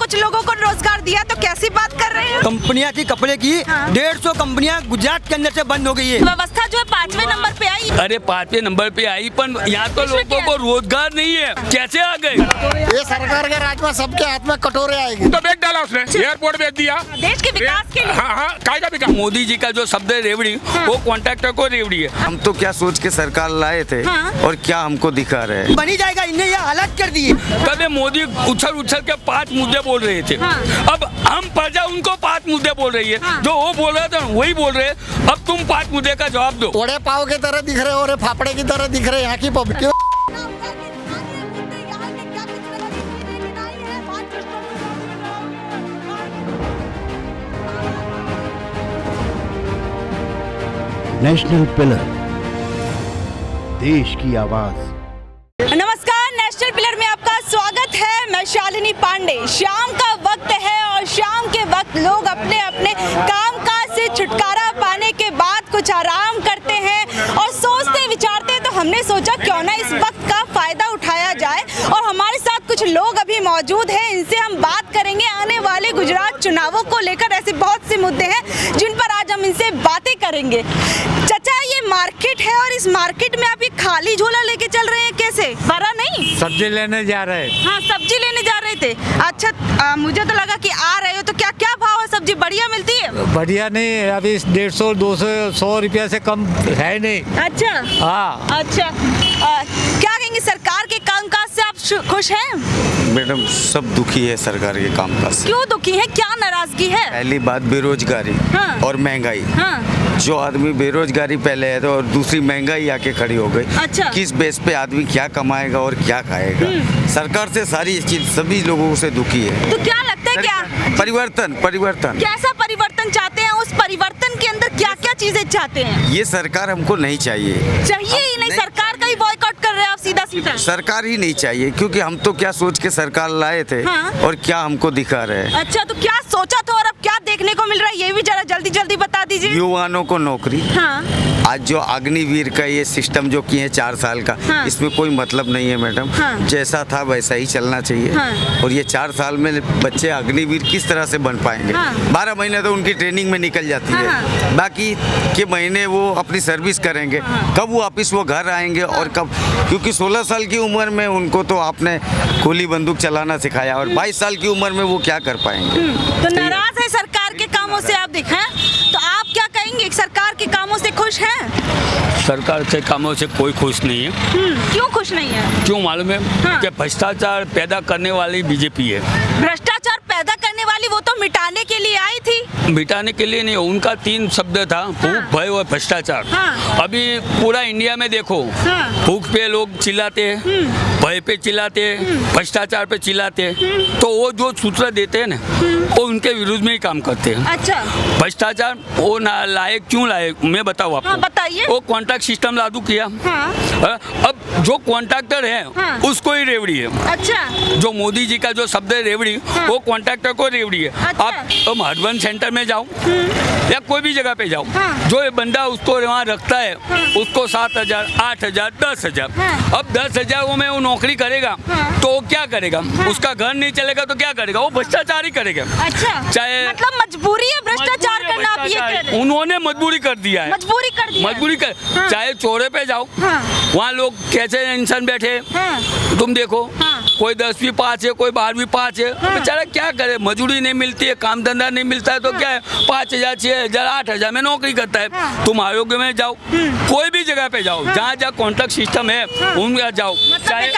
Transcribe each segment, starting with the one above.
कुछ लोगों को रोजगार दिया, तो कैसी बात कर रहे हैं? कंपनियां थी कपड़े की, 150 कंपनियां गुजरात के अंदर से बंद हो गई है। व्यवस्था जो है 5वें नंबर पे आई। अरे 5वें नंबर पे आई, पर यहाँ तो लोगों को रोजगार नहीं है, कैसे आ गए? ये सरकार के राज में सबके हाथ में कटोरे आएगी। तो बेच डाला उसने, एयरपोर्ट बेच दिया देश के विकास के लिए। हाँ, काय का विकास? मोदी जी का जो शब्द है रेवड़ी, वो कॉन्ट्रैक्टर को रेवड़ी है। हम तो क्या सोच के सरकार लाए थे और क्या हमको दिखा रहे हैं। बनी जाएगा, इन्हें ये हालत कर दी। तब मोदी उछल उछल के 5 मुद्दे बोल रहे थे। अब हम प्रजा उनको 5 मुद्दे बोल रही है, जो वो बोल रहे थे वही बोल रहे हैं। अब तुम 5 मुद्दे का जवाब दो। वड़े पाव की तरह दिख रहे और फाफड़े की तरह दिख रहे यहाँ की पब्लिक। नेशनल पिलर, देश की आवाज। नमस्कार, नेशनल पिलर में आपका स्वागत है। मैं शालिनी पांडे। शाम का वक्त है और शाम के वक्त लोग अपने अपने कामकाज से छुटकारा पाने के बाद कुछ आराम करते हैं और सोचते विचारते, तो हमने सोचा क्यों ना इस वक्त का फायदा उठाया जाए। और हमारे साथ कुछ लोग अभी मौजूद हैं, इनसे हम बात करेंगे आने वाले गुजरात चुनावों को लेकर। ऐसे बहुत से मुद्दे हैं जिन पर आज हम इनसे बातें करेंगे। चाचा, ये मार्केट है और इस मार्केट में आप ये खाली झोला लेके चल रहे हैं, कैसे? भरा नहीं? सब्जी लेने जा रहे हैं। हाँ, सब्जी लेने जा रहे थे। अच्छा, मुझे तो लगा कि आ रहे हो, तो क्या क्या भाव है? सब्जी बढ़िया मिलती है? बढ़िया नहीं, अभी 150, 200, 100 रुपया से कम है नहीं। अच्छा। हाँ। अच्छा, क्या कहेंगे, सरकार के कामकाज से आप खुश हैं? मैडम, सब दुखी है सरकार के कामकाज से। क्यों दुखी है, क्या नाराजगी है? पहली बात बेरोजगारी और महंगाई। जो आदमी बेरोजगारी पहले है तो और दूसरी महंगाई आके खड़ी हो गई। अच्छा। किस बेस पे आदमी क्या कमाएगा और क्या खाएगा? सरकार से सारी चीज सभी लोगों से दुखी है। तो क्या लगता है, क्या परिवर्तन कैसा परिवर्तन चाहते हैं? उस परिवर्तन के अंदर क्या क्या चीजें चाहते हैं? ये सरकार हमको नहीं चाहिए ही नहीं, सरकार का ही बॉयकॉट कर रहे हैं आप सीधा। सरकार ही नहीं चाहिए, क्योंकि हम तो क्या सोच के सरकार लाए थे और क्या हमको दिखा रहे हैं। अच्छा, तो क्या सोचा था और अब क्या देखने को मिल रहा है, ये भी जरा जल्दी जल्दी बता दीजिए। युवाओं को नौकरी। आज जो अग्निवीर का ये सिस्टम जो किए 4 साल का, इसमें कोई मतलब नहीं है मैडम। जैसा था वैसा ही चलना चाहिए। और ये 4 साल में बच्चे अग्निवीर किस तरह से बन पाएंगे? 12 महीने तो उनकी ट्रेनिंग में निकल जाती है, बाकी के महीने वो अपनी सर्विस करेंगे। कब वापिस वो घर आएंगे और कब? क्योंकि 16 साल की उम्र में उनको तो आपने गोली बंदूक चलाना सिखाया और 22 साल की उम्र में वो क्या कर पाएंगे? तो नाराज है सरकार के कामों से आप दिखें, तो आप क्या कहेंगे, सरकार के कामों से खुश हैं? सरकार के कामों से कोई खुश नहीं है। क्यों खुश नहीं है? क्यों मालूम है? कि भ्रष्टाचार पैदा करने वाली बीजेपी है। भ्रष्टाचार पैदा करने वाली वो तो मिटाने के लिए आई थी। मिटाने के लिए नहीं, उनका 3 शब्द था, भूख, भय और भ्रष्टाचार। अभी पूरा इंडिया में देखो, भूख पे लोग चिल्लाते हैं, भय पे चिल्लाते हैं, भ्रष्टाचार पे चिल्लाते हैं। तो वो जो सूत्र देते हैं ना, वो उनके विरुद्ध में ही काम करते हैं। अच्छा। भ्रष्टाचार वो ना लाए, क्यों लाए मैं बताऊँ आपको। बताइए। वो कॉन्ट्रैक्ट सिस्टम लागू किया। अब जो कॉन्ट्रैक्टर है उसको ही रेवड़ी है। अच्छा। जो मोदी जी का जो शब्द है रेवड़ी, वो कॉन्ट्रैक्टर को रेवड़ी है। अच्छा। आप तुम हरबन सेंटर में जाओ या कोई भी जगह पे जाओ, जो ये बंदा उसको वहाँ रखता है, उसको 7,000, 8,000, 10,000। अब 10,000 में वो नौकरी करेगा तो वो क्या करेगा? उसका घर नहीं चलेगा तो क्या करेगा? वो भ्रष्टाचार ही करेगा। अच्छा, चाहे मतलब मजबूरी है भ्रष्टाचार करना, आप ये कह रहे हैं? उन्होंने मजबूरी कर दिया है। मजबूरी कर। चाहे चौरे पे जाओ, वहाँ लोग कैसे इंसान बैठे, तुम देखो, कोई 10वीं पास है, कोई 12वीं पास है, बेचारा क्या करे? मजदूरी नहीं मिलती है, काम धंधा नहीं मिलता है, तो क्या है? 5,000, 6,000, 8,000 में नौकरी करता है। तुम आरोग्य में जाओ, कोई भी जगह पे जाओ, जहाँ जहाँ कॉन्ट्रैक्ट सिस्टम है उनमें जाओ। चाहे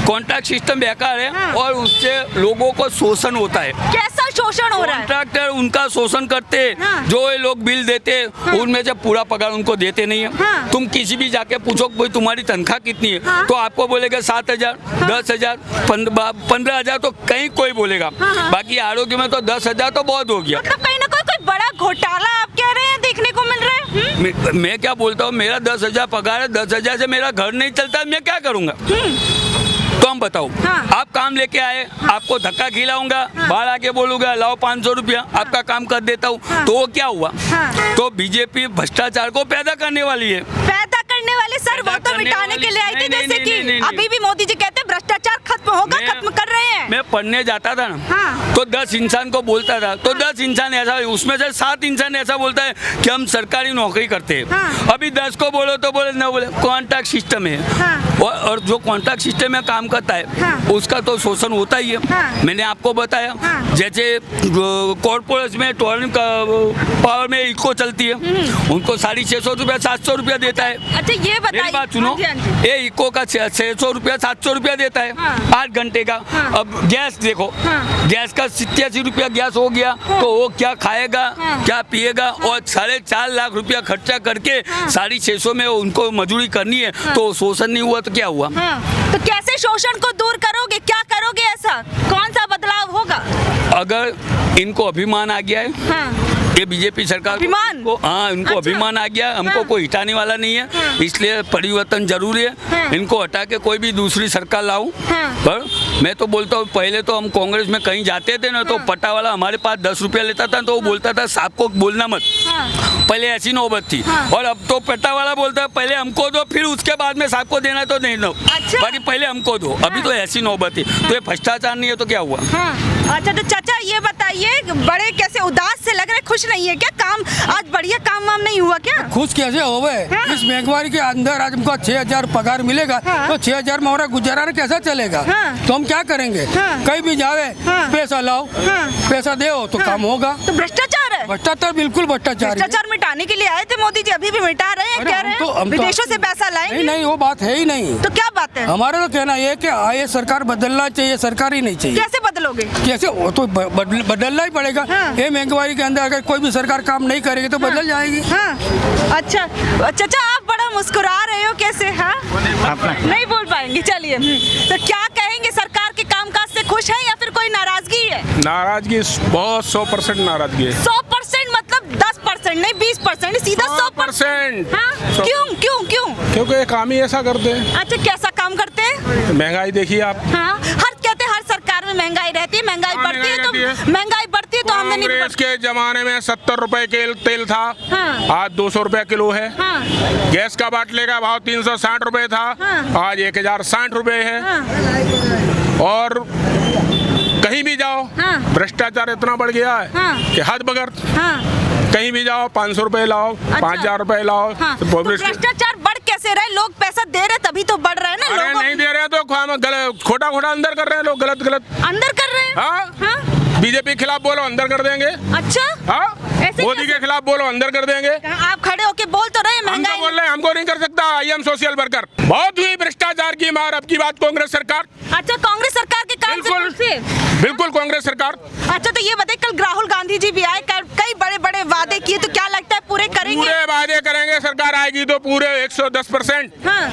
कॉन्ट्रैक्ट सिस्टम बेकार है और उससे लोगों को शोषण होता है। कैसा शोषण हो रहा है? कॉन्ट्रैक्टर उनका शोषण करते हैं। जो ये लोग बिल देते उनमें से पूरा पगार उनको देते नहीं है। तुम किसी भी जाके पूछो कोई तुम्हारी तनख्वाह कितनी है, तो आपको बोलेगा 7,000, 10,000, 15,000, तो कहीं कोई बोलेगा। बाकी आरोग्य में तो 10,000 तो बहुत हो गया। मतलब कहीं ना कोई बड़ा घोटाला आप कह रहे हैं देखने को मिल रहा है? मैं क्या बोलता हूँ, मेरा 10,000 पगार है, 10,000 से मेरा घर नहीं चलता, मैं क्या करूँगा? तो हम बताओ, आप काम लेके आए, आपको धक्का खिलाऊंगा, बाहर आके बोलूंगा लाओ 500 रुपया, आपका काम कर देता हूँ, तो वो क्या हुआ? तो बीजेपी भ्रष्टाचार को पैदा करने वाली है। पैदा करने वाले सर, वो तो मिटाने के लिए आई थी। जैसे कि अभी भी मोदी जी कहते हैं भ्रष्टाचार खत्म होगा, खत्म कर रहे हैं। मैं पढ़ने जाता था ना, हाँ। तो 10 इंसान को बोलता था, तो 10 इंसान ऐसा, उसमें से 7 इंसान ऐसा बोलता है कि हम सरकारी नौकरी करते हैं। हाँ। अभी 10 को बोलो तो बोले न बोले, कॉन्ट्रैक्ट सिस्टम है। हाँ। और जो कॉन्ट्रैक्ट सिस्टम में काम करता है, हाँ। उसका तो शोषण होता ही है। हाँ। मैंने आपको बताया, हाँ। जैसे कॉर्पोरेट में टॉर्निंग पावर में इको चलती है, उनको 650 रुपया 700 रुपया देता है। अच्छा ये बताइए, मेरी बात सुनो, हाँ जी, हाँ जी। ये इको का 600 रुपया 700 रुपया देता है, हाँ। 8 घंटे का। हाँ। अब गैस देखो, हाँ। गैस का 87 रुपया गैस हो गया, तो वो क्या खाएगा, हाँ। क्या पिएगा, और 4.5 लाख रुपया खर्चा करके 650 में उनको मजदूरी करनी है, तो शोषण नहीं हुआ तो क्या हुआ? हाँ, तो कैसे शोषण को दूर करोगे, क्या करोगे, ऐसा कौन सा बदलाव होगा? अगर इनको अभिमान आ गया है, हाँ। ये बीजेपी सरकार अभिमान? हाँ, इनको अच्छा। अभिमान आ गया, हमको हाँ। कोई हटाने वाला नहीं है, हाँ। इसलिए परिवर्तन जरूरी है। हाँ। इनको हटा के कोई भी दूसरी सरकार लाऊं। हाँ। पर मैं तो बोलता हूँ, पहले तो हम कांग्रेस में कहीं जाते थे ना, तो पट्टा वाला हमारे पास 10 रुपया लेता था, तो वो बोलता था साहब को बोलना मत। हाँ। पहले ऐसी नौबत थी। हाँ। और अब तो पट्टा वाला बोलता है पहले हमको दो, फिर उसके बाद में साहब को देना तो नहीं दो, अच्छा। बाकी पहले हमको दो। अभी तो ऐसी नौबत थी, तो ये भ्रष्टाचार नहीं है तो क्या हुआ? हाँ। अच्छा तो चाचा ये बताइए, बड़े कैसे उदास से लग रहे, खुश नहीं है क्या? काम आज बढ़िया काम वाम नहीं हुआ क्या? खुश कैसे होवे? हाँ। इस महंगाई के अंदर आज हमको 6,000 पगार मिलेगा, हाँ। तो 6,000 में हमारा गुजारा कैसा चलेगा? हाँ। तो हम क्या करेंगे? हाँ। कहीं भी जावे, हाँ। पैसा लाओ, हाँ। पैसा दो तो हाँ। काम होगा। तो भ्रष्टाचार है। भ्रष्टाचार बिल्कुल भ्रष्टाचार है। भ्रष्टाचार मिटाने के लिए आए थे मोदी जी, अभी भी मिटा रहे हैं, अरे कह हम रहे तो- हैं हम तो- विदेशों से पैसा लाएंगे। नहीं नहीं, वो बात है ही नहीं। तो क्या बात है? हमारा तो कहना ये कि ये सरकार बदलना चाहिए, सरकार ही नहीं चाहिए। कैसे बदलोगे? कैसे? वो तो बदलना ही पड़ेगा। हाँ। ये महंगाई के अंदर अगर कोई भी सरकार काम नहीं करेगी तो बदल जाएगी। हाँ। अच्छा चाचा आप बड़ा मुस्कुरा रहे हो, कैसे? हाँ, नहीं बोल पाएंगे, चलिए। तो क्या कहेंगे, सरकार के कामकाज से खुश है या फिर कोई नाराजगी है? नाराजगी बहुत 100% नाराजगी है। 100% मतलब 10% नहीं 20%, सीधा 100%। 100%। हाँ? क्यों क्यों क्यों? क्योंकि ये काम ही ऐसा करते हैं। अच्छा कैसा काम करते हैं? महंगाई देखिए आप। हाँ, कहते हैं हर सरकार में महंगाई रहती है, महंगाई हाँ, बढ़ती है तो महंगाई रहती है। महंगाई बढ़ती है तो आमदनी भी कांग्रेस बढ़ती के जमाने में 70 रुपए के तेल था, हाँ। आज 200 रुपए किलो है। हाँ। गैस का बाटले का भाव 360 रुपए था, हाँ। आज 1060 रुपए है। हाँ। और कहीं भी जाओ, हाँ। भ्रष्टाचार इतना बढ़ गया है हाँ। कि हद बगैर। हाँ। कहीं भी जाओ 500 रुपए लाओ, अच्छा। 5,000 रुपए लाओ। हाँ। तो तो भ्रष्टाचार बढ़ कैसे रहे? लोग पैसा दे रहे तभी तो बढ़ रहा है ना। अरे लोगों नहीं दे रहे तो खोटा खोटा अंदर कर रहे हैं लोग, गलत गलत। अंदर कर रहे हैं। हाँ। हाँ? बीजेपी के खिलाफ बोलो अंदर कर देंगे। अच्छा हाँ, ऐसे मोदी कैसे? के खिलाफ बोलो अंदर कर देंगे। आप खड़े होके बोल तो रहे हैं हम तो महंगाई। बोल रहे हैं हमको नहीं कर सकता। I am social worker. बहुत हुई भ्रष्टाचार की मार अब की बात कांग्रेस सरकार। अच्छा कांग्रेस सरकार के काम से बिल्कुल खुश है? बिल्कुल कांग्रेस सरकार। अच्छा तो ये बताइए, कल राहुल गांधी जी भी आए, कई बड़े बड़े वादे किए, तो क्या लगता है पूरे करेंगे? पूरे वादे करेंगे, सरकार आएगी तो पूरे 110%। हाँ।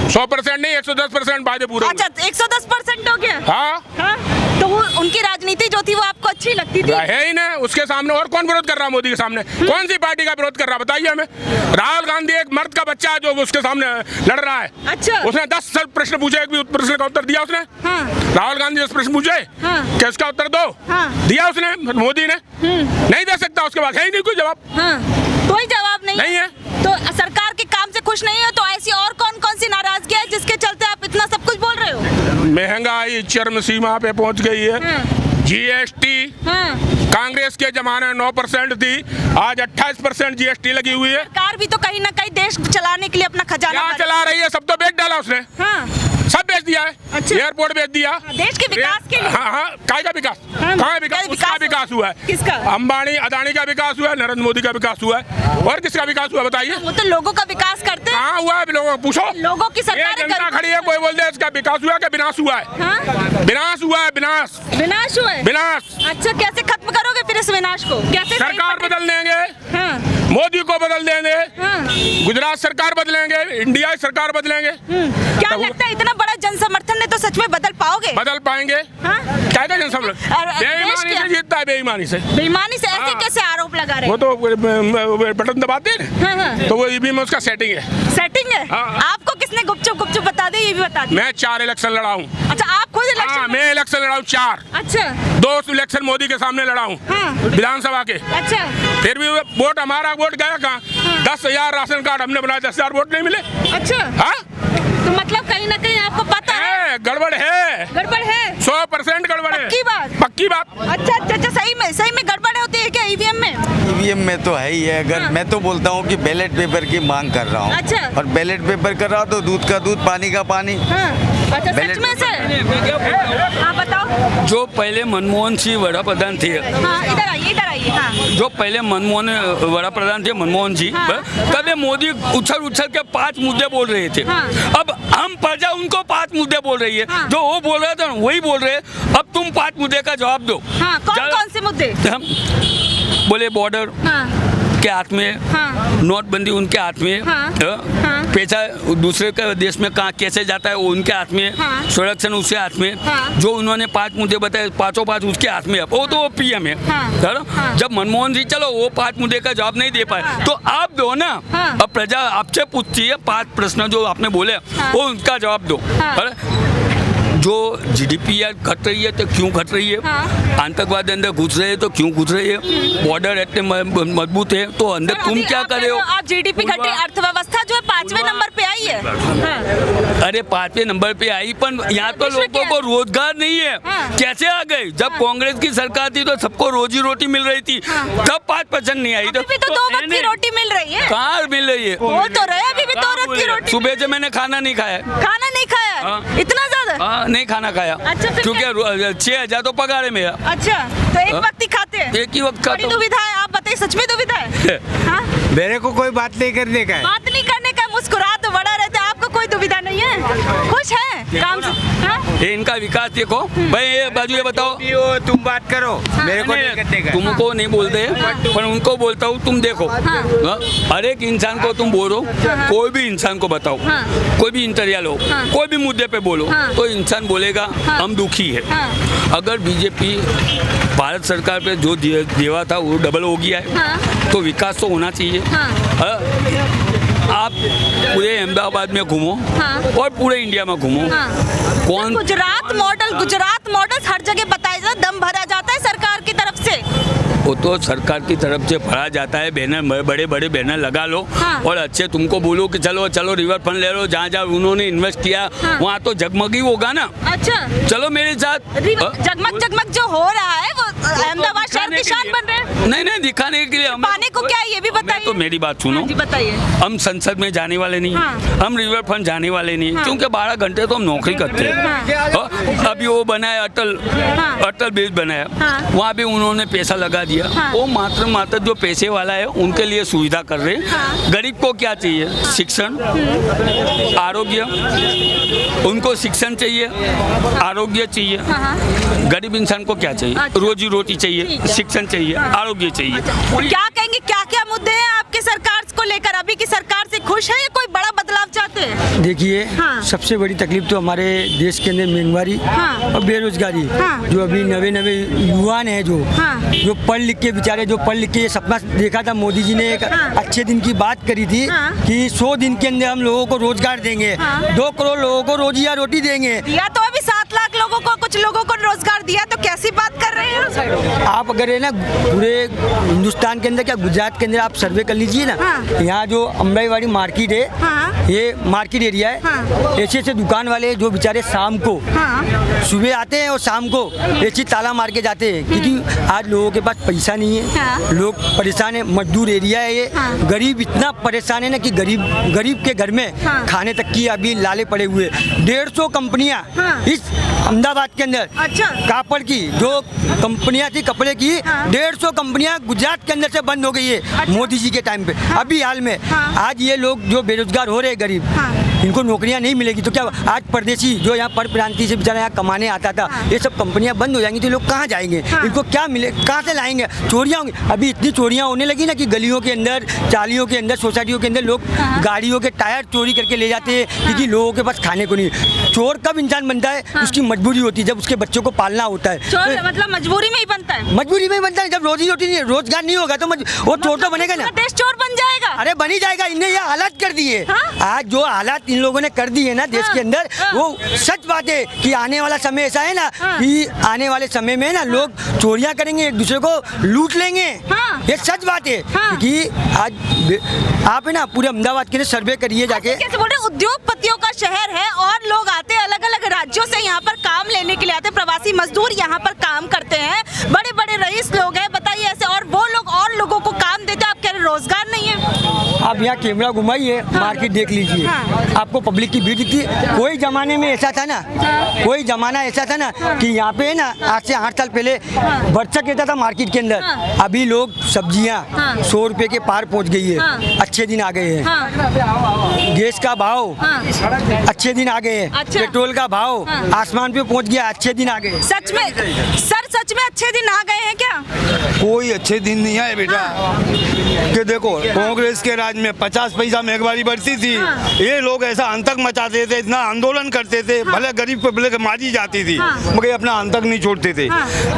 100% नहीं 110% वादे पूरे होंगे। अच्छा 110% हो गया। हाँ, हाँ? तो वो उनकी राजनीति जो थी वो आपको अच्छी लगती थी? है ही ना। उसके सामने और कौन विरोध कर रहा है? मोदी के सामने कौन सी पार्टी का विरोध कर रहा है बताइए हमें। राहुल गांधी एक मर्द का बच्चा है जो उसके सामने लड़ रहा है। अच्छा। उसने 10 प्रश्न पूछे, एक भी प्रश्न का उत्तर दिया उसने? हाँ। राहुल गांधी 10 प्रश्न पूछे, हाँ। क्या उसका उत्तर दो? हाँ। दिया उसने? मोदी ने नहीं दे सकता, उसके बाद है ही नहीं कोई जवाब। हाँ। कोई जवाब नहीं है। तो सरकार के काम से खुश नहीं है, तो ऐसी और कौन कौन सी नाराजगी है जिसके चलते आप इतना सब कुछ बोल रहे हो? महंगाई चरम सीमा पे पहुंच गई है। जीएसटी हाँ। कांग्रेस के जमाने में 9% थी, आज 28% जीएसटी लगी हुई है। सरकार भी तो कहीं ना कहीं देश चलाने के लिए अपना खजाना क्या भरे। चला रही है? सब तो बेच डाला उसने। हाँ। सब बेच दिया है। अच्छा। एयरपोर्ट बेच दिया। देश के विकास के लिए। हाँ हाँ, काय का विकास? हाँ, कहाँ है विकास? क्या उसका विकास विकास हुआ है। किसका? अंबानी अदानी का विकास हुआ है, नरेंद्र मोदी का विकास हुआ है। और किसका विकास हुआ बताइए? वो तो लोगों का विकास करते हैं। कहाँ हुआ है? लोगों को पूछो। लोगों की ये सरकार जनता खड़ी है, कोई बोल दे इसका विकास हुआ है कि विनाश हुआ है? हाँ? विनाश हुआ है, विनाश विनाश हुआ है। विनाश। अच्छा कैसे खत्म करोगे फिर इस विनाश को? कैसे? सरकार बदल देंगे, हाँ। मोदी को बदल देंगे, हाँ। गुजरात सरकार बदलेंगे, इंडिया सरकार बदलेंगे। क्या तब- लगता है इतना बड़ा जनसमर्थन है तो सच में बदल पाओगे? बदल पाएंगे। हाँ? क्या का जनसमर्थन? देश बेईमानी के- से जीतता है, बेईमानी से। बेईमानी से ऐसे हाँ। कैसे आरोप लगा रहे वो हैं? तो बटन दबाते हैं हाँ, हाँ। ना, तो वो ईवीएम में उसका सेटिंग है। सेटिंग है? हाँ। आपको किसने गुपचुप गुपचुप बता दिया, ये भी बता दिया? मैं 4 इलेक्शन लड़ा हूँ। अच्छा आप खुद हाँ, इलेक्शन में? मैं इलेक्शन लड़ा हूँ 4। अच्छा 2 इलेक्शन मोदी के सामने लड़ा हूँ, हाँ। विधानसभा के। अच्छा फिर भी वोट हमारा वोट गया कहाँ? 10,000 राशन कार्ड हमने बनाया, 10,000 वोट नहीं मिले। अच्छा हाँ, तो मतलब कहीं ना कहीं आपको पता है गड़बड़ है, गड़बड़ है, 100% गड़बड़ है। पक्की बात? पक्की बात। अच्छा, सही में गड़बड़ होती है क्या ईवीएम में? ईवीएम में तो है ही है। अगर मैं तो बोलता हूँ कि बैलेट पेपर की मांग कर रहा हूँ। अच्छा। और बैलेट पेपर कर रहा हूँ तो दूध का दूध, पानी का पानी। अच्छा, सच में से? हाँ, बताओ। जो पहले मनमोहन सिंह वड़ा प्रधान थे, हाँ, इधर आइए, हाँ। जो पहले वड़ा प्रधान थे मनमोहन जी, तब ये मोदी उछल के 5 मुद्दे बोल रहे थे। अब हम प्रजा उनको 5 मुद्दे बोल रही है, जो वो बोल रहे थे वही बोल रहे हैं। अब तुम 5 मुद्दे का जवाब दो। कौन से मुद्दे? हम बोले बॉर्डर के हाथ में, नोटबंदी उनके हाथ में, पैसा दूसरे के देश में कहाँ कैसे जाता है वो उनके हाथ में, संरक्षण उसके हाथ में। जो उन्होंने 5 मुद्दे बताए, 5 उसके हाथ में। वो तो वो पीएम है। जब मनमोहन सिंह चलो वो 5 मुद्दे का जवाब नहीं दे पाए तो आप दो ना। अब प्रजा आपसे पूछती है 5 प्रश्न जो आपने बोले वो उनका जवाब दो। जो जीडीपी घट रही है तो क्यों घट रही है? आतंकवाद अंदर घुस रहे हैं तो क्यों घुस रही है? बॉर्डर इतने मजबूत है तो अंदर तुम क्या कर रहे हो? आप जीडीपी घटी, अर्थव्यवस्था जो है 5वें नंबर पे आई है। अरे 5वें नंबर पे आई, पर यहाँ तो लोगों को रोजगार नहीं है। कैसे आ गए? जब कांग्रेस की सरकार थी तो सबको रोजी रोटी मिल रही थी, तब 5% नहीं आई। तो 2 वक्त की रोटी मिल रही है। कहाँ मिल रही है? बोल तो रहे अभी भी 2 वक्त की रोटी। सुबह से मैंने खाना नहीं खाया। खाना नहीं खाया? इतना ज्यादा? नहीं खाना खाया। अच्छा, क्योंकि 6,000 तो पगार है मेरा। अच्छा, तो एक वक्त ही खाते हैं? एक ही वक्त खाता हूँ। दुविधा है, आप बताइए, सच में दुविधा है? मेरे को कोई बात नहीं करने का है। बात नहीं करने का, मुस्कुरा तो बड़ा रहता है, आपको कोई दुविधा नहीं है? खुश है काम से? ये इनका विकास देखो भाई। ये बाजू ये बताओ, तुम बात करो, मेरे को नहीं करने का। तुमको नहीं बोलते पर उनको बोलता हूँ। तुम देखो, हर एक इंसान को तुम बोलो, कोई भी इंसान को बताओ, कोई भी इंटरव्यू लो, कोई भी मुद्दे पे बोलो तो इंसान बोलेगा हम दुखी है। अगर बीजेपी भारत सरकार पे जो देवा था वो डबल हो गया है तो विकास तो होना चाहिए। आप पूरे अहमदाबाद में घूमो और पूरे इंडिया में घूमो, कौन गुजरात मॉडल हर जगह बताया जाता, दम भरा जाता है सरकार की तरफ से। वो तो सरकार की तरफ से भरा जाता है। बैनर, बड़े बड़े बैनर लगा लो और अच्छे तुमको बोलो कि चलो चलो रिवर फ्रंट ले लो, जहाँ जहाँ उन्होंने इन्वेस्ट किया वहाँ तो जगमग ही होगा ना। अच्छा, चलो मेरे साथ। जगमग जो हो रहा है वो अहमदाबाद शहर की शान बन रहे हैं। नहीं दिखाने के लिए पाने को क्या है ये भी बताइए। तो मेरी बात सुनो, बताइए। हम संसद में जाने वाले नहीं, हम रिवर फ्रंट जाने वाले नहीं, क्योंकि 12 घंटे तो हम नौकरी करते हैं। अभी वो बनाया अटल ब्रिज बनाया, वहाँ भी उन्होंने पैसा लगा दिया। वो मात्र जो पैसे वाला है उनके लिए सुविधा कर रहे हैं। गरीब को क्या चाहिए? शिक्षण, आरोग्य। उनको शिक्षण चाहिए, आरोग्य चाहिए। गरीब इंसान को क्या चाहिए? रोजी रोटी चाहिए, शिक्षण चाहिए, आरोग्य चाहिए। क्या कहेंगे, क्या क्या मुद्दे हैं आपके सरकार को लेकर? अभी की सरकार से खुश है या कोई बड़ा बदलाव चाहते हैं? देखिए, सबसे बड़ी तकलीफ तो हमारे देश के अंदर महंगाई और बेरोजगारी। जो अभी नवे युवा है जो पढ़ लिख के बेचारे, जो पढ़ लिख के ये सपना देखा था, मोदी जी ने एक अच्छे दिन की बात करी थी कि 100 दिन के अंदर हम लोगों को रोजगार देंगे, 2 करोड़ लोगों को रोटी देंगे। या तो अभी 7 लाख लोगों को, कुछ लोगों को रोजगार दिया, तो कैसी बात कर रहे हैं आप? अगर है ना पूरे हिंदुस्तान के अंदर, क्या गुजरात के अंदर आप सर्वे कर लीजिए ना, यहाँ जो अमराईवाड़ी मार्केट है, ये मार्केट एरिया है। ऐसे दुकान वाले जो बेचारे शाम को सुबह आते हैं और शाम को ऐसी ताला मार के जाते हैं, क्योंकि आज लोगों के पास पैसा नहीं है, लोग परेशान है। मजदूर एरिया है ये, गरीब इतना परेशान है ना कि गरीब के घर में खाने तक की अभी लाले पड़े हुए। 150 कंपनियां इस अहमदाबाद के अंदर, कापड़ की जो कंपनियां थी कपड़े की, 150 कंपनियां गुजरात के अंदर से बंद हो गई है मोदी जी के टाइम पे। अभी हाल में आज ये लोग जो बेरोजगार हो रहे हैं, गरीब, इनको नौकरियां नहीं मिलेगी तो क्या आज परदेशी जो यहाँ पर प्रांति से बेचारा यहाँ कमाने आता था, ये सब कंपनियां बंद हो जाएंगी तो लोग कहाँ जाएंगे? इनको क्या मिले, कहाँ से लाएंगे? चोरियां होंगी। अभी इतनी चोरियां होने लगी ना कि गलियों के अंदर, चालियों के अंदर, सोसाइटियों के अंदर लोग गाड़ियों के टायर चोरी करके ले जाते हैं, क्योंकि लोगों के पास खाने को नहीं। चोर कब इंसान बनता है? उसकी मजबूरी होती है, जब उसके बच्चों को पालना होता है। चोर मतलब मजबूरी में ही बनता है? मजबूरी में ही बनता है। जब रोजगार नहीं होगा तो वो चोर तो बनेगा ना। देश चोर बन जाएगा? अरे बन ही जाएगा। इन्हें ये हालात कर दिए। आज जो हालात इन लोगों ने कर दी है ना देश के अंदर, वो सच बात है कि आने वाला समय ऐसा है ना कि आने वाले समय में ना लोग चोरियां करेंगे, एक दूसरे को लूट लेंगे। ये सच बात है कि आज आप है ना पूरे अहमदाबाद के लिए सर्वे करिए जाके। कैसे बोल रहे हैं, उद्योगपतियों का शहर है और लोग आते हैं अलग अलग राज्यों से यहाँ पर काम लेने के लिए आते हैं, प्रवासी मजदूर यहाँ पर काम करते हैं, बड़े बड़े रईस लोग हैं, बताइए ऐसे, और वो लोग और लोगों को काम देते हैं, आप कह रहे रोजगार नहीं है। आप यहाँ कैमरा घुमाइए, मार्केट देख लीजिए, आपको पब्लिक की भीड़ दिखती है। कोई जमाने में ऐसा था ना, कोई जमाना ऐसा था ना कि यहाँ पे है ना आज से 8 साल पहले बरसा कहता था मार्केट के अंदर। अभी लोग सब्जियाँ 100 रुपए के पार पहुँच गई है, अच्छे दिन आ गए हैं। गैस का भाव अच्छे दिन आ गए हैं, अच्छा। पेट्रोल का भाव आसमान पे पहुँच गया, अच्छे दिन आ गए। सच में सर, सच में अच्छे दिन आ गए हैं क्या? कोई अच्छे दिन नहीं आए बेटा। कि देखो कांग्रेस के राज में 50 पैसा महंगाई बढ़ती थी, ये लोग ऐसा आतंक मचाते थे, इतना आंदोलन करते थे, भले गरीब पब्लिक मारी जाती थी मगर अपना आतंक नहीं छोड़ते थे।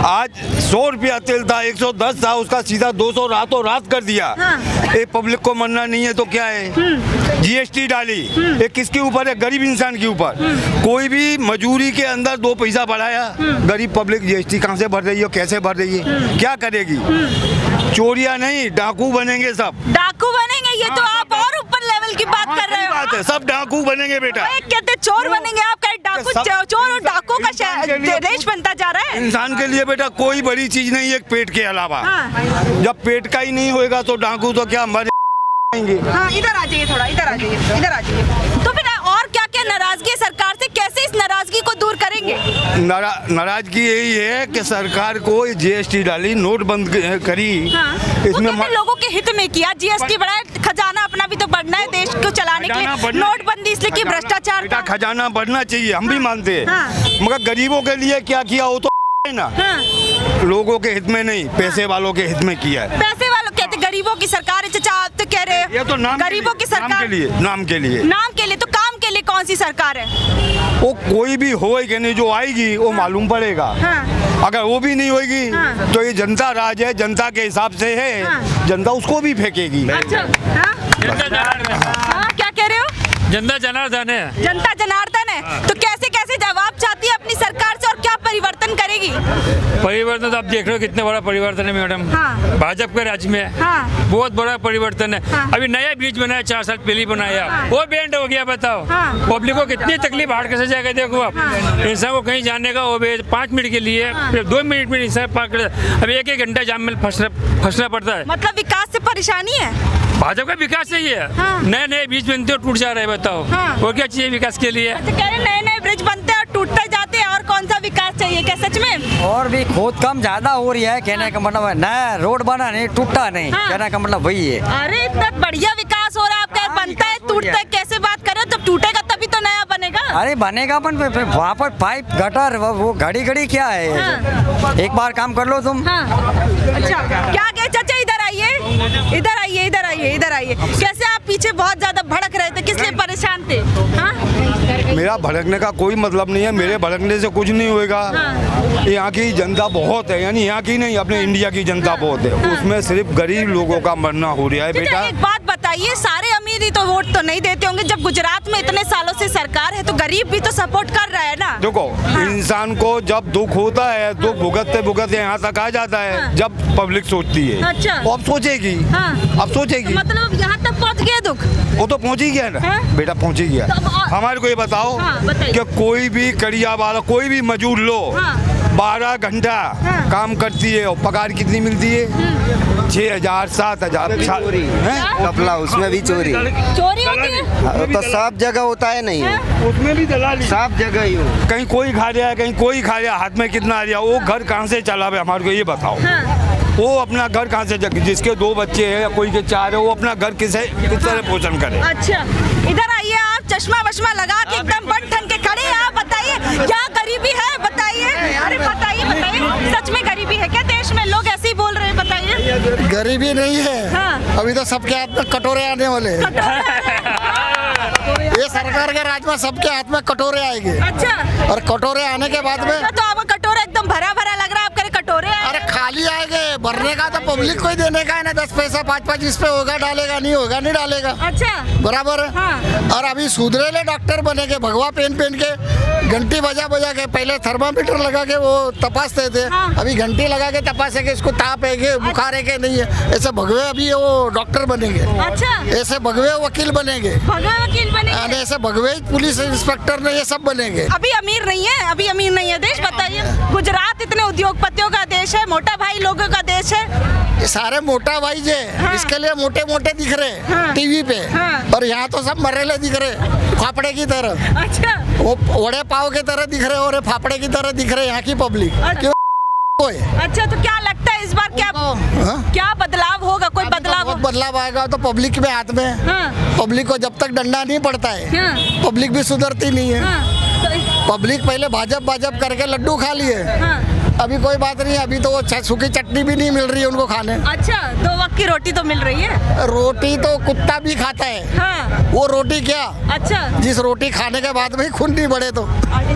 आज 100 रुपया तेल था, 110 था, उसका सीधा 200 रातों रात कर दिया। ये पब्लिक को मरना नहीं है तो क्या है? जीएसटी डाली, ये किसके ऊपर है? गरीब इंसान के ऊपर। कोई भी मजूरी के अंदर 2 पैसा बढ़ाया, गरीब पब्लिक जीएसटी कहाँ से भर रही है, कैसे भर रही है, क्या करेगी? चोरियां नहीं, डाकू बनेंगे सब। डाकू बनेंगे? ये तो आप और ऊपर लेवल की बात कर रहे हो। बात है, सब डाकू बनेंगे बेटा। कहते चोर बनेंगे, आप कहे डाकू, चोर और डाकू का देश बनता जा रहा है। इंसान के लिए बेटा कोई बड़ी चीज नहीं है पेट के अलावा। जब पेट का ही नहीं होएगा तो डाकू तो क्या मर जाएंगे। इधर आ जाइए, थोड़ा इधर आ जाइए, इधर आ जाइए। तो फिर और क्या क्या नाराजगी है सरकार से, कैसे इस नाराजगी को दूर करेंगे? नाराजगी यही है कि सरकार को जीएसटी डाली, नोट बंद करी, इसमें लोगों के हित में किया, जीएसटी बढ़ाया, खजाना अपना भी तो बढ़ना है देश को चलाने के लिए, नोटबंदी इसलिए कि भ्रष्टाचार का खजाना बढ़ना चाहिए, हम भी मानते हैं, मगर गरीबों के लिए क्या किया हो तो ना, लोगों के हित में नहीं, पैसे वालों के हित में किया है। पैसे वालों कहते गरीबों की सरकार है, चाचा आप तो कह रहे हैं ये तो नाम गरीबों की सरकार, नाम के लिए, नाम के लिए, नाम के लिए, तो काम के लिए कौन सी सरकार है? वो कोई भी होएगी नहीं, जो आएगी वो मालूम पड़ेगा। अगर वो भी नहीं होगी तो ये जनता राज है, जनता के हिसाब से है, जनता उसको भी फेंकेगी। अच्छा, क्या कह रहे हो? जनता जनार्दन है। जनता जनार्दन है, तो कैसे कैसे जवाब चाहती है अपनी सरकार से और क्या परिवर्तन करेगी? परिवर्तन तो आप देख रहे हो कितने बड़ा परिवर्तन है मैडम। भाजपा के राज्य में बहुत बड़ा परिवर्तन है। अभी नया ब्रिज बनाया, 4 साल पहले बनाया, वो बैंड हो गया। बताओ पब्लिक को कितनी तकलीफ हार्ड कैसे जाएगा। देखो आप इंसान को कहीं जाने का वो 5 मिनट के लिए, फिर 2 मिनट में इंसान पार कर, अभी 1 घंटा जाम में फंसना पड़ता है। मतलब विकास से परेशानी है? भाजपा का विकास चाहिए, नए नए ब्रिज बनते और टूट जा रहे हैं। बताओ वो क्या चाहिए विकास के लिए? अच्छा, कह रहे नए नए ब्रिज बनते हैं और टूटते जाते हैं, और कौन सा विकास चाहिए? क्या सच में? और भी खोद कम ज्यादा हो रही है, कहने का मतलब है नया रोड बना नहीं, टूटा नहीं, कहने का मतलब वही है। अरे इतना बढ़िया विकास हो रहा है, आपका बनता है टूटता है, कैसे बात कर रहे हो? तब टूटेगा तभी तो नया बनेगा। अरे बनेगा अपन वहाँ पर पाइप गटर वो घड़ी घड़ी क्या है। एक बार काम कर लो तुम। अच्छा, क्या कहे चाचा? इधर आइए, इधर आइए, इधर आइए, इधर आइए। कैसे आप पीछे बहुत ज्यादा भड़क रहे थे, किस लिए परेशान थे? मेरा भड़कने का कोई मतलब नहीं है, मेरे भड़कने से कुछ नहीं होएगा। यहाँ की जनता बहुत है, यानी यहाँ की नहीं, अपने इंडिया की जनता बहुत है, उसमें सिर्फ गरीब लोगों का मरना हो रहा है। बेटा एक बात बताइए, सारे अमीर ही तो वोट तो नहीं देते होंगे, जब गुजरात में इतने सालों से सरकार है तो गरीब भी तो सपोर्ट कर रहा है ना। देखो इंसान को जब दुख होता है, दुख भुगतते भुगतते यहाँ तक आ जाता है, जब पब्लिक सोचती है। अच्छा। वो अब सोचेगी, अब सोचेगी, तो मतलब यहाँ तक पहुँच गया दुख? वो तो पहुँच ही गया ना बेटा, पहुँच ही गया। हमारे को ये बताओ कि कोई भी कड़िया वाला, कोई भी मजदूर लो, 12 घंटा काम करती है और पगार कितनी मिलती है? 6,000 7,000। कपला उसमें भी चोरी चोरी होती है तो सब जगह होता है, नहीं उसमें भी दलाली सब जगह ही हो। कहीं कोई खा रहा है, कहीं कोई खा रहा है, हाथ में कितना आ रहा है, वो घर कहाँ से चला है? हमारे को ये बताओ। वो अपना घर कहाँ से, जिसके 2 बच्चे हैं या कोई के 4 है, वो अपना घर किस तरह पोषण करे? अच्छा, इधर आइए आप, चश्मा वश्मा लगा के एकदम बन ठन के खड़े हैं आप, बताइए क्या गरीबी है? बताइए, अरे बताइए, बताइए, सच में गरीबी है क्या देश में? लोग ऐसे ही बोल रहे हैं, बताइए। गरीबी नहीं है, अभी तो सबके हाथ में कटोरे आने वाले हैं। ये सरकार के राज में सबके हाथ में कटोरे आएंगे। अच्छा, और कटोरे आने के बाद में तो आपका कटोरा एकदम भरा भरा लग रहा है, आप कह रहे कटोरे? अरे खाली आएंगे, भरने का तो पब्लिक को ही देने का है ना, 10 पैसा 5-5 इस पे होगा डालेगा, नहीं होगा नहीं डालेगा। अच्छा बराबर है। हाँ। और अभी सुधरेले डॉक्टर बनेंगे, भगवा पहन के घंटी बजा के, पहले थर्मामीटर लगा के वो तपासते थे। हाँ। अभी घंटी लगा के तपासे के इसको ताप है के बुखार है के नहीं है, ऐसे भगवे अभी वो डॉक्टर बनेंगे। अच्छा ऐसे भगवे वकील बनेंगे, भगवा वकील बने। और ऐसे भगवे पुलिस इंस्पेक्टर ने ये सब बनेंगे। अभी अमीर नहीं है, अभी अमीर नहीं है देश, बताइए। गुजरात इतने उद्योगपतियों का देश है, मोटा भाई लोगों का देश है। ये सारे मोटा भाई जे हाँ। इसके लिए मोटे मोटे दिख रहे हाँ। टीवी पे। हाँ। और यहाँ तो सब मरेले दिख रहे, फाफड़े की तरह, अच्छा वो वड़े पाव की तरह दिख रहे और ये फाफड़े की तरह दिख रहे यहाँ की पब्लिक। क्यों है? अच्छा, तो क्या लगता है इस बार क्या बदलाव होगा? कोई अभी तो बदलाव बहुत बदलाव आएगा तो पब्लिक के हाथ में है। हाँ। पब्लिक को जब तक डंडा नहीं पड़ता है हाँ। पब्लिक भी सुधरती नहीं है। हाँ। तो पब्लिक पहले भाजप करके लड्डू खा लिए, हाँ। अभी कोई बात नहीं, अभी तो वो सूखी चटनी भी नहीं मिल रही है उनको खाने। अच्छा, 2 वक्त की रोटी तो मिल रही है। रोटी तो कुत्ता भी खाता है। हाँ। वो रोटी क्या, अच्छा जिस रोटी खाने के बाद में खून नहीं बढ़े तो।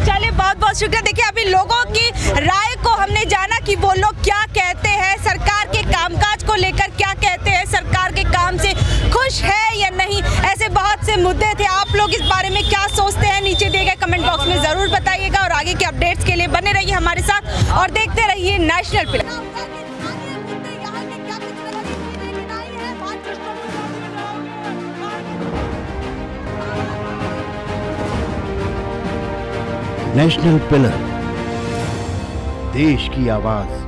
चलिए, बहुत बहुत शुक्रिया। देखिए, अभी लोगों की राय को हमने जाना कि वो लोग क्या कहते हैं, सरकार के कामकाज को लेकर क्या कहते हैं, सरकार के काम से खुश है या नहीं। ऐसे बहुत से मुद्दे थे। आप लोग इस बारे में क्या सोचते हैं, नीचे दिए गए कमेंट बॉक्स में जरूर बताइएगा। और आगे के अपडेट्स के लिए बने रहिए हमारे साथ और देखते रहिए नेशनल पिलर। नेशनल पिलर, देश की आवाज।